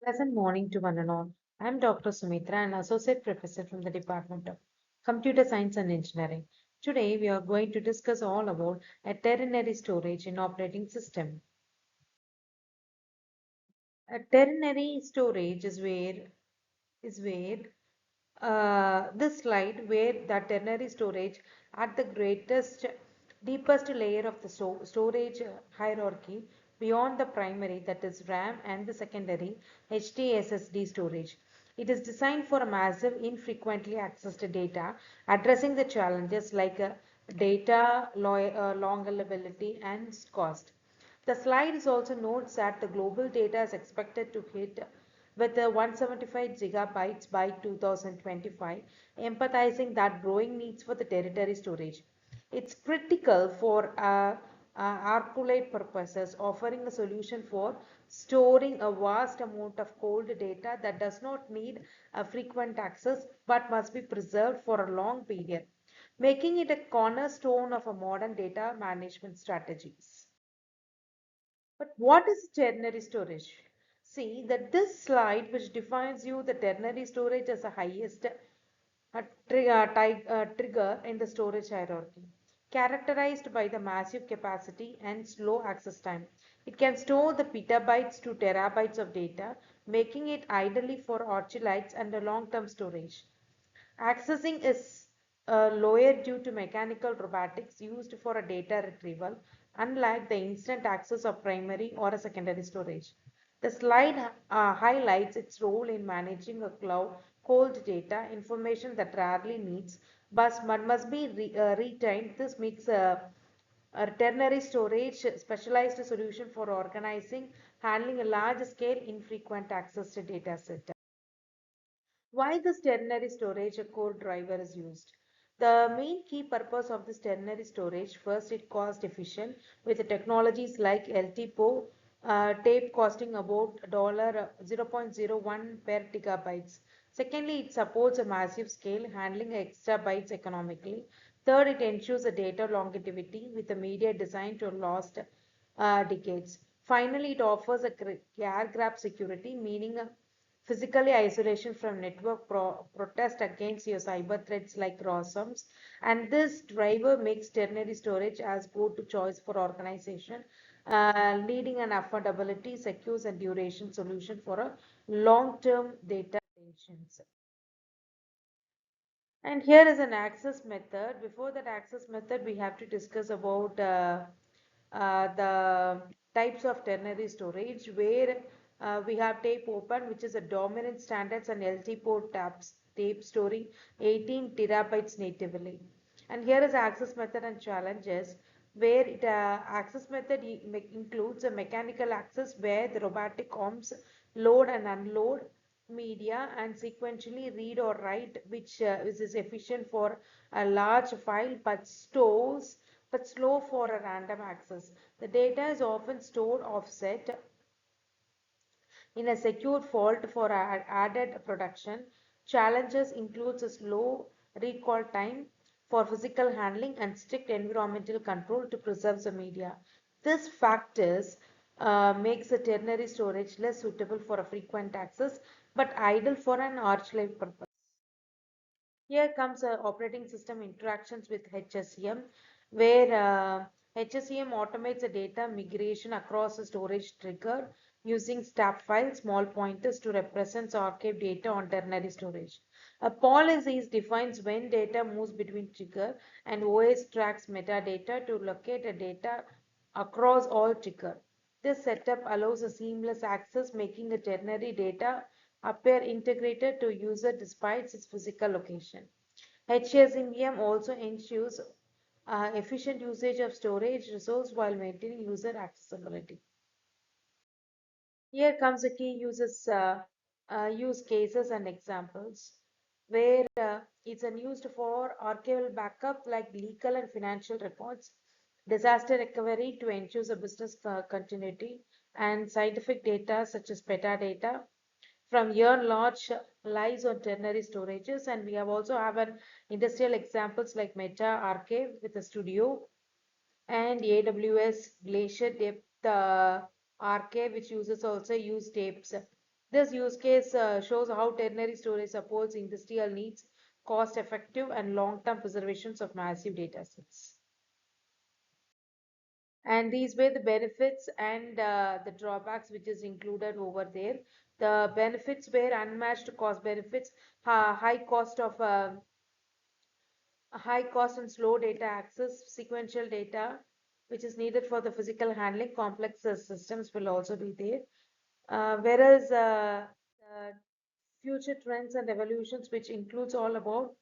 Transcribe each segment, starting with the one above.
Pleasant morning to one and all. I am Dr. Sumitra, an associate professor from the Department of Computer Science and Engineering. Today, we are going to discuss all about a ternary storage in operating system. A ternary storage is where this slide where the ternary storage at the greatest deepest layer of the storage hierarchy beyond the primary, that is RAM, and the secondary HDSSD storage. It is designed for a massive infrequently accessed data, addressing the challenges like data long availability and cost. The slide is also notes that the global data is expected to hit with 175 gigabytes by 2025, empathizing that growing needs for the territory storage. It's critical for articulate purposes, offering a solution for storing a vast amount of cold data that does not need a frequent access but must be preserved for a long period, making it a cornerstone of a modern data management strategies. But what is ternary storage? See that this slide which defines you the ternary storage as the highest trigger in the storage hierarchy, characterized by the massive capacity and slow access time. It can store the petabytes to terabytes of data, making it ideally for archilites and the long-term storage. Accessing is lower due to mechanical robotics used for a data retrieval, unlike the instant access of primary or a secondary storage. The slide highlights its role in managing a cloud cold data, information that rarely needs but must be retained. This makes a ternary storage specialized solution for organizing, handling a large scale infrequent access to data set. Why this ternary storage, a core driver, is used? The main key purpose of this ternary storage, first, it cost efficient with the technologies like LTPO, tape costing about $0.01 per gigabytes. Secondly, it supports a massive scale, handling extra bytes economically. Third, it ensures a data longevity with a media designed to last decades. Finally, it offers a air grab security, meaning physically isolation from network protest against your cyber threats like ransoms. And this driver makes ternary storage as go-to choice for organization, leading an affordability, secure and duration solution for a long-term data retentions. And here is an access method. Before that access method, we have to discuss about the types of ternary storage, where we have tape open, which is a dominant standards, and LT port tape storing 18 terabytes natively. And here is access method and challenges, where access method includes a mechanical access where the robotic arms load and unload media and sequentially read or write, which is efficient for a large file but slow for a random access. The data is often stored offset in a secure vault for added production. Challenges includes a slow recall time for physical handling and strict environmental control to preserve the media. This factors makes the ternary storage less suitable for a frequent access but ideal for an archive purpose. Here comes operating system interactions with HSEM, where HSEM automates the data migration across a storage trigger using stab files, small pointers to represent archive data on ternary storage. A policy defines when data moves between trigger, and OS tracks metadata to locate a data across all trigger. This setup allows a seamless access, making a ternary data appear integrated to user despite its physical location. HSMVM also ensures efficient usage of storage resource while maintaining user accessibility. Here comes the key use cases and examples, where it's used for archival backup like legal and financial records, disaster recovery to ensure the business continuity, and scientific data such as metadata from here large lies on ternary storages. And we have also have an industrial examples like Meta Archive with a studio, and AWS Glacier Depth Archive, which users also use tapes. This use case shows how ternary storage supports industrial needs, cost-effective and long-term preservations of massive data sets. And these were the benefits and the drawbacks which is included over there. The benefits were unmatched cost benefits, high cost of high cost and slow data access, sequential data, which is needed for the physical handling, complex systems will also be there. Whereas future trends and evolutions, which includes all about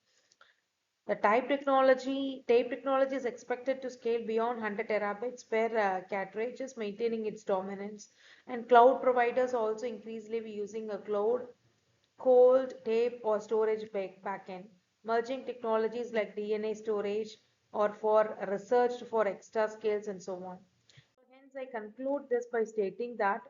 the tape technology is expected to scale beyond 100 terabytes per cartridge, maintaining its dominance. And cloud providers also increasingly be using a cloud, cold, tape, or storage backend, merging technologies like DNA storage or for research for extra scales and so on. Hence, I conclude this by stating that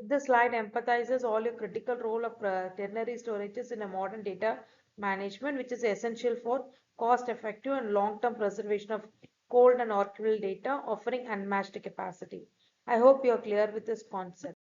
this slide empathizes all your critical role of ternary storages in a modern data management, which is essential for cost-effective and long-term preservation of cold and archival data, offering unmatched capacity. I hope you are clear with this concept.